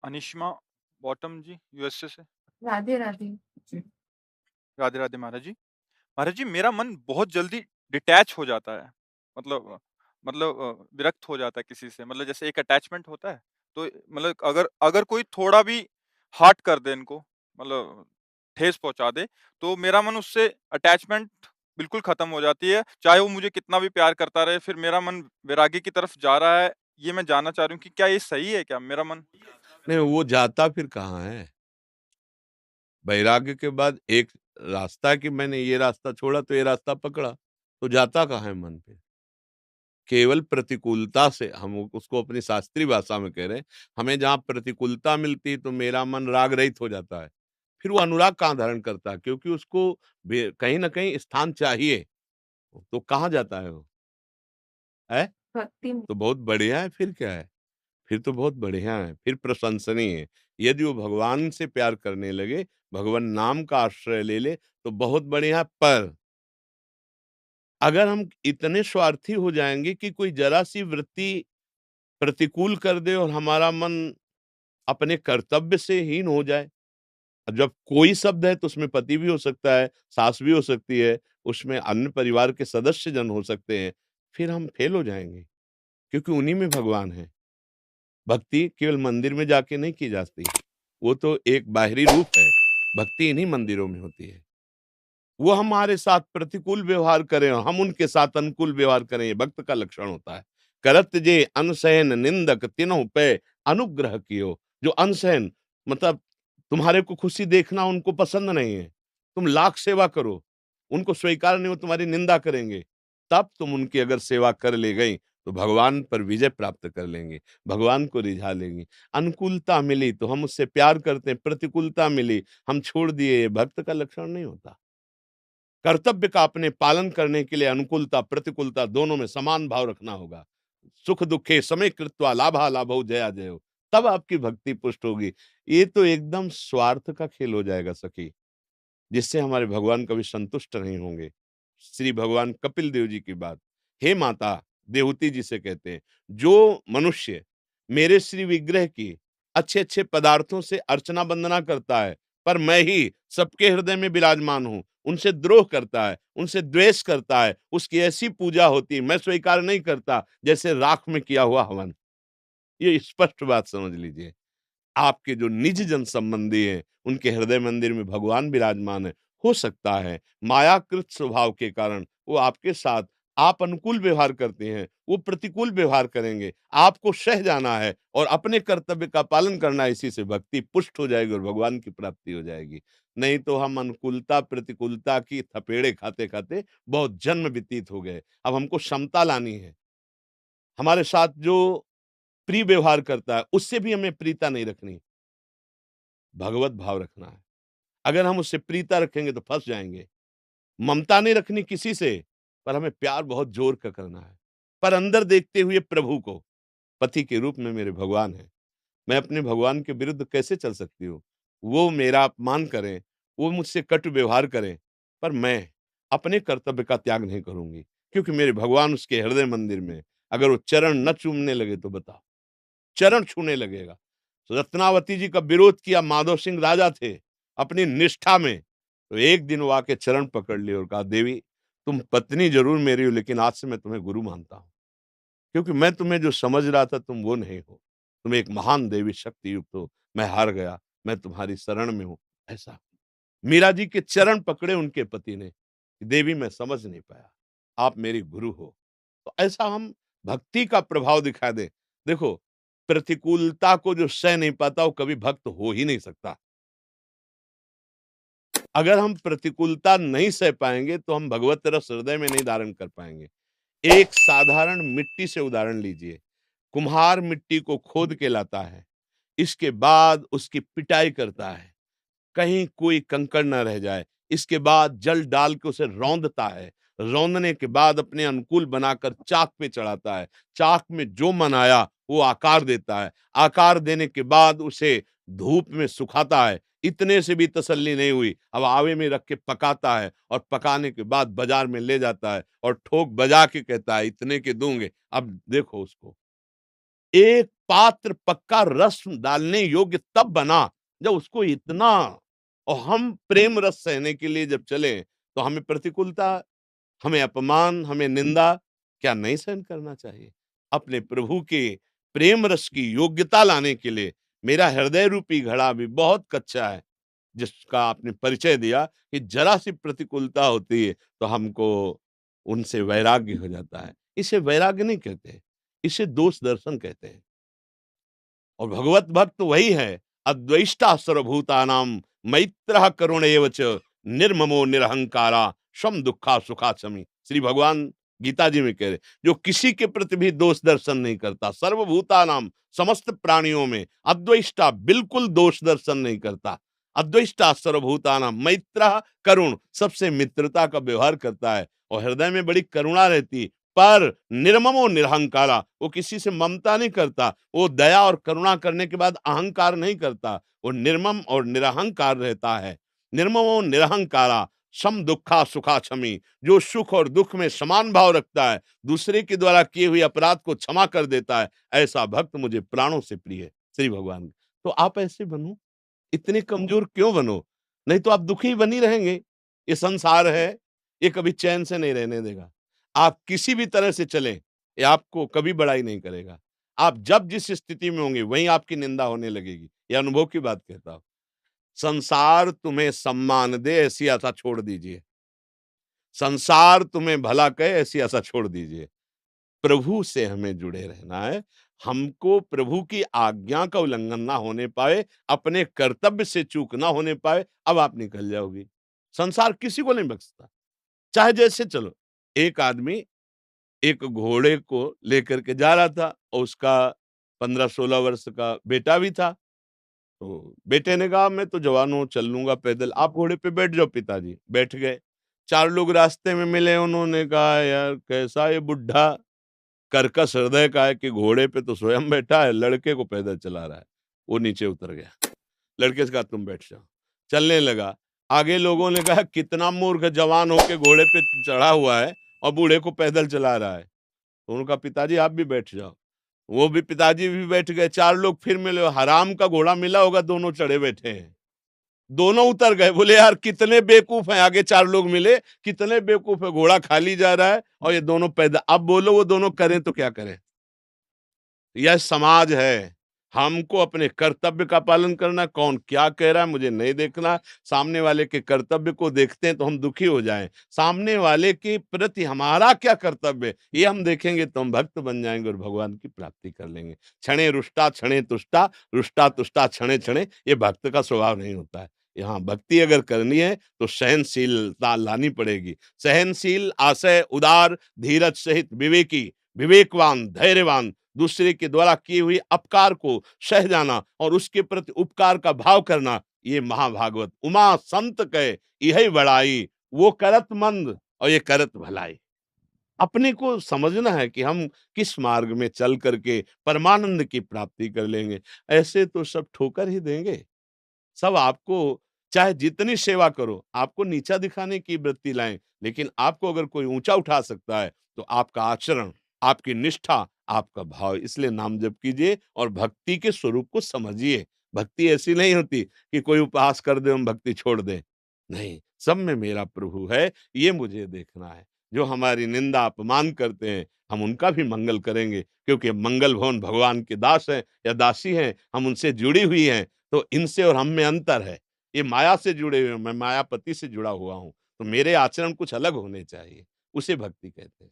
अनिशिमा bottom जी, USA से। राधे राधे। राधे राधे महाराज जी। महाराज जी, मेरा मन बहुत जल्दी डिटैच हो जाता है। मतलब विरक्त हो जाता है किसी से। मतलब जैसे एक अटैचमेंट होता है, तो मतलब अगर अगर कोई थोड़ा भी हर्ट कर दे इनको, मतलब ठेस पहुंचा दे, तो मेरा मन उससे अटैचमेंट बिल्कुल खत्म हो जाती है। चाहे वो मुझे कितना भी प्यार करता रहे, फिर मेरा मन वैराग्य की तरफ जा रहा है। ये मैं जानना चाह रही हूँ कि क्या ये सही है क्या मेरा मन? नहीं, वो जाता फिर कहाँ है? वैराग्य के बाद एक रास्ता है कि मैंने ये रास्ता छोड़ा तो ये रास्ता पकड़ा, तो जाता कहाँ है मन फिर? केवल प्रतिकूलता से हम उसको अपनी शास्त्रीय भाषा में कह रहे हैं, हमें जहाँ प्रतिकूलता मिलती है तो मेरा मन राग रहित हो जाता है। फिर वो अनुराग कहाँ धारण करता है? क्योंकि उसको कहीं न कहीं स्थान चाहिए, तो कहाँ जाता है वो? है? भक्ति में। तो बहुत बढ़िया है, फिर क्या है? फिर तो बहुत बढ़िया है, फिर प्रशंसनीय है। यदि वो भगवान से प्यार करने लगे, भगवान नाम का आश्रय ले ले, तो बहुत बढ़िया। पर अगर हम इतने स्वार्थी हो जाएँगे कि कोई ज़रा-सी वृत्ति प्रतिकूल कर दे और हमारा मन अपने कर्तव्य से हीन हो जाए। अब जब कोई शब्द है तो उसमें पति भी हो सकता है, सास भी हो सकती है, उसमें अन्य परिवार के सदस्य जन हो सकते हैं, फिर हम फेल हो जाएँगे, क्योंकि उन्हीं में भगवान है। भक्ति केवल मंदिर में जाके नहीं की जाती, वो तो एक बाहरी रूप है, भक्ति इन्हीं मंदिरों में होती है। वो हमारे साथ प्रतिकूल व्यवहार करें और हम उनके साथ अनुकूल व्यवहार करें, ये भक्त का लक्षण होता है। करत जे अनसहन निंदक तिन्हु पे अनुग्रह कियो। जो अनसहन मतलब तुम्हारे को खुशी देखना उनको पसंद नहीं है, तुम लाख सेवा करो, उनको स्वीकार नहीं हो, तुम्हारी निंदा करेंगे, तब तुम उनकी अगर सेवा कर ले गई तो भगवान पर विजय प्राप्त कर लेंगे, भगवान को रिझा लेंगे। अनुकूलता मिली तो हम उससे प्यार करते हैं, प्रतिकूलता मिली हम छोड़ दिए, ये भक्त का लक्षण नहीं होता। कर्तव्य का अपने पालन करने के लिए अनुकूलता प्रतिकूलता दोनों में समान भाव रखना होगा। सुख दुखे समय कृत्वा लाभा लाभौ जया जयो, तब आपकी भक्ति पुष्ट होगी। ये तो एकदम स्वार्थ का खेल हो जाएगा सखी, जिससे हमारे भगवान कभी संतुष्ट नहीं होंगे। श्री भगवान कपिल देव जी की बात, हे माता देवहूति जी से कहते हैं, जो मनुष्य मेरे श्री विग्रह की अच्छे अच्छे पदार्थों से अर्चना वंदना करता है, पर मैं ही सबके हृदय में विराजमान हूं, उनसे द्रोह करता है, उनसे द्वेष करता है, उसकी ऐसी पूजा होती है मैं स्वीकार नहीं करता, जैसे राख में किया हुआ हवन। ये स्पष्ट बात समझ लीजिए। आपके जो निज जन संबंधी हैं, उनके हृदय मंदिर में भगवान विराजमान है। हो सकता है मायाकृत स्वभाव के कारण वो आपके साथ आप अनुकूल व्यवहार करते हैं, वो प्रतिकूल व्यवहार करेंगे। आपको सह जाना है और अपने कर्तव्य का पालन करना है, इसी से भक्ति पुष्ट हो जाएगी और भगवान की प्राप्ति हो जाएगी। नहीं तो हम अनुकूलता, प्रतिकूलता की थपेड़े खाते-खाते बहुत जन्म व्यतीत हो गए। अब हमको समता लानी है। हमारे साथ जो प्रिय व्यवहार करता है, उससे भी हमें प्रियता नहीं रखनी। भगवत भाव रखना है। अगर हम उससे प्रीता रखेंगे तो फँस जाएँगे। ममता नहीं रखनी किसी से, पर हमें प्यार बहुत ज़ोर का करना है। पर अंदर देखते हुए प्रभु को, पति के रूप में मेरे भगवान हैं। मैं अपने भगवान के विरुद्ध कैसे चल सकती हूँ? वो मेरा अपमान करें, वो मुझसे कटु व्यवहार करें, पर मैं अपने कर्तव्य का त्याग नहीं करूँगी, क्योंकि मेरे भगवान उसके हृदय मंदिर में हैं। अगर वो चरण न चूमने लगे तो बताओ, चरण छूने लगेगा। रत्नावती जी का विरोध किया, माधव सिंह राजा थे, अपनी निष्ठा में, तो एक दिन वो आके चरण पकड़ लिए और कहा, देवी तुम पत्नी जरूर मेरी हो, लेकिन आज से मैं तुम्हें गुरु मानता हूँ, क्योंकि मैं तुम्हें जो समझ रहा था तुम वो नहीं हो। तुम एक महान देवी शक्ति युक्त हो, मैं हार गया, मैं तुम्हारी शरण में हूँ। ऐसा मीरा जी के चरण पकड़े उनके पति ने, देवी मैं समझ नहीं पाया, आप मेरी गुरु हो। तो ऐसा हम भक्ति का प्रभाव दिखा दें। देखो, प्रतिकूलता को जो सह नहीं पाता वो कभी भक्त हो ही नहीं सकता। अगर हम प्रतिकूलता नहीं सह पाएंगे तो हम भगवत रस हृदय में नहीं धारण कर पाएंगे। एक साधारण मिट्टी से उदाहरण लीजिए। कुम्हार मिट्टी को खोद के लाता है, इसके बाद उसकी पिटाई करता है, कहीं कोई कंकड़ न रह जाए। इसके बाद जल डाल के उसे रौंदता है। रौंदने के बाद अपने अनुकूल बनाकर चाक पे चढ़ाता है। चाक में जो मन आया वो आकार देता है। आकार देने के बाद उसे धूप में सुखाता है। इतने से भी तसल्ली नहीं हुई, अब आवे में रख के पकाता है और पकाने के बाद बाजार में ले जाता है और ठोक बजा के कहता है इतने के दूंगे। अब देखो उसको, एक पात्र पक्का रस डालने योग्य तब बना जब उसको इतना, और हम प्रेम रस सहने के लिए जब चले तो हमें प्रतिकूलता, हमें अपमान, हमें निंदा क्या नहीं सहन करना चाहिए? अपने प्रभु के प्रेम रस की योग्यता लाने के लिए मेरा हृदय रूपी घड़ा भी बहुत कच्चा है, जिसका आपने परिचय दिया कि जरा-सी प्रतिकूलता होती है तो हमको उनसे वैराग्य हो जाता है। इसे वैराग्य नहीं कहते, इसे दोष दर्शन कहते हैं। और भगवत भक्त वही है, अद्वेष्टा सर्वभूतानां मैत्रः करुण एव च निर्ममो निरहंकारा सम दुःखा सुखा शमी। श्री भगवान गीता जी में कह रहे, जो किसी के प्रति भी दोष दर्शन नहीं करता, सर्वभूतानां समस्त प्राणियों में, अद्वेष्टा बिल्कुल दोष दर्शन नहीं करता, अद्वेष्टा सर्वभूतानां मैत्रः करुण सबसे मित्रता का व्यवहार करता है और हृदय में बड़ी करुणा रहती है, पर निर्ममो निरहंकारा, वो किसी से ममता नहीं करता, वो दया और करुणा करने के बाद अहंकार नहीं करता, वो निर्मम और निरहंकार रहता है। निर्ममो निरहंकारा सम दुःखा सुखा क्षमी, जो सुख और दुख में समान भाव रखता है, दूसरे के द्वारा किए हुए अपराध को क्षमा कर देता है, ऐसा भक्त मुझे प्राणों से प्रिय है। श्री भगवान, तो आप ऐसे बनो, इतने कमजोर क्यों बनो? नहीं तो आप दुखी बनी रहेंगे। ये संसार है, ये कभी चैन से नहीं रहने देगा। आप किसी भी तरह से चलें, ये आपको कभी बड़ाई नहीं करेगा। आप जब जिस स्थिति में होंगे, वहीं आपकी निंदा होने लगेगी। ये अनुभव की बात कहता हूँ। संसार तुम्हें सम्मान दे, ऐसी आशा छोड़ दीजिए। संसार तुम्हें भला कहे, ऐसी आशा छोड़ दीजिए। प्रभु से हमें जुड़े रहना है। हमको प्रभु की आज्ञा का उल्लंघन ना होने पाए, अपने कर्तव्य से चूक ना होने पाए, अब आप निकल जाओगी। संसार किसी को नहीं बख्शता, चाहे जैसे चलो। एक आदमी एक घोड़े को लेकर के जा रहा था और उसका 15-16 वर्ष का बेटा भी था। तो बेटे ने कहा, मैं तो जवान हूँ, चल लूँगा पैदल, आप घोड़े पे बैठ जाओ पिताजी। बैठ गए। 4 लोग रास्ते में मिले, उन्होंने कहा, यार कैसा ये बुड्ढा कर्कश हृदय का है कि घोड़े पे तो स्वयं बैठा है, लड़के को पैदल चला रहा है। वो नीचे उतर गया। लड़के से कहा, तुम बैठ जाओ। चलने लगा। आगे लोगों ने कहा, कितना मूर्ख जवान होके घोड़े पे चढ़ा हुआ है और बूढ़े को पैदल चला रहा है। तो उन्होंने कहा, पिताजी आप भी बैठ जाओ। वो भी, पिताजी भी बैठ गए। 4 लोग फिर मिले, हराम का घोड़ा मिला होगा, दोनों चढ़े बैठे हैं। दोनों उतर गए। बोले, यार कितने बेवकूफ हैं। आगे 4 लोग मिले, कितने बेवकूफ है, घोड़ा खाली जा रहा है और ये दोनों पैदल। अब बोलो वो दोनों करें तो क्या करें? यह समाज है। हमको अपने कर्तव्य का पालन करना, कौन क्या कह रहा है मुझे नहीं देखना। सामने वाले के कर्तव्य को देखते हैं तो हम दुखी हो जाएं। सामने वाले के प्रति हमारा क्या कर्तव्य है, ये हम देखेंगे तो हम भक्त बन जाएंगे और भगवान की प्राप्ति कर लेंगे। क्षणे रुष्टा क्षणे तुष्टा, रुष्टा तुष्टा क्षणे क्षणे, ये भक्त का स्वभाव नहीं होता है। यहाँ भक्ति अगर करनी है तो सहनशीलता लानी पड़ेगी। सहनशील, आशय उदार, धीरज सहित विवेकी, विवेकवान, धैर्यवान, दूसरे के द्वारा किए हुए अपकार को सह जाना और उसके प्रति उपकार का भाव करना, ये महाभागवत। उमा संत कहे यही बड़ाई, वो करत मंद और ये करत भलाई। अपने को समझना है कि हम किस मार्ग में चल करके परमानंद की प्राप्ति कर लेंगे। ऐसे तो सब ठोकर ही देंगे। सब आपको, चाहे जितनी सेवा करो, आपको नीचा दिखाने की वृत्ति लाएं, लेकिन आपको अगर कोई ऊंचा उठा सकता है तो आपका आचरण, आपकी निष्ठा, आपका भाव। इसलिए नाम जप कीजिए और भक्ति के स्वरूप को समझिए। भक्ति ऐसी नहीं होती कि कोई उपहास कर दे हम भक्ति छोड़ दें। नहीं, सब में मेरा प्रभु है, ये मुझे देखना है। जो हमारी निंदा अपमान करते हैं, हम उनका भी मंगल करेंगे, क्योंकि मंगल भवन भगवान के दास हैं या दासी हैं, हम उनसे जुड़ी हुई हैं। तो इनसे और हम में अंतर है। ये माया से जुड़े हुए हैं, मैं मायापति से जुड़ा हुआ हूँ, तो मेरे आचरण कुछ अलग होने चाहिए। उसे भक्ति कहते हैं।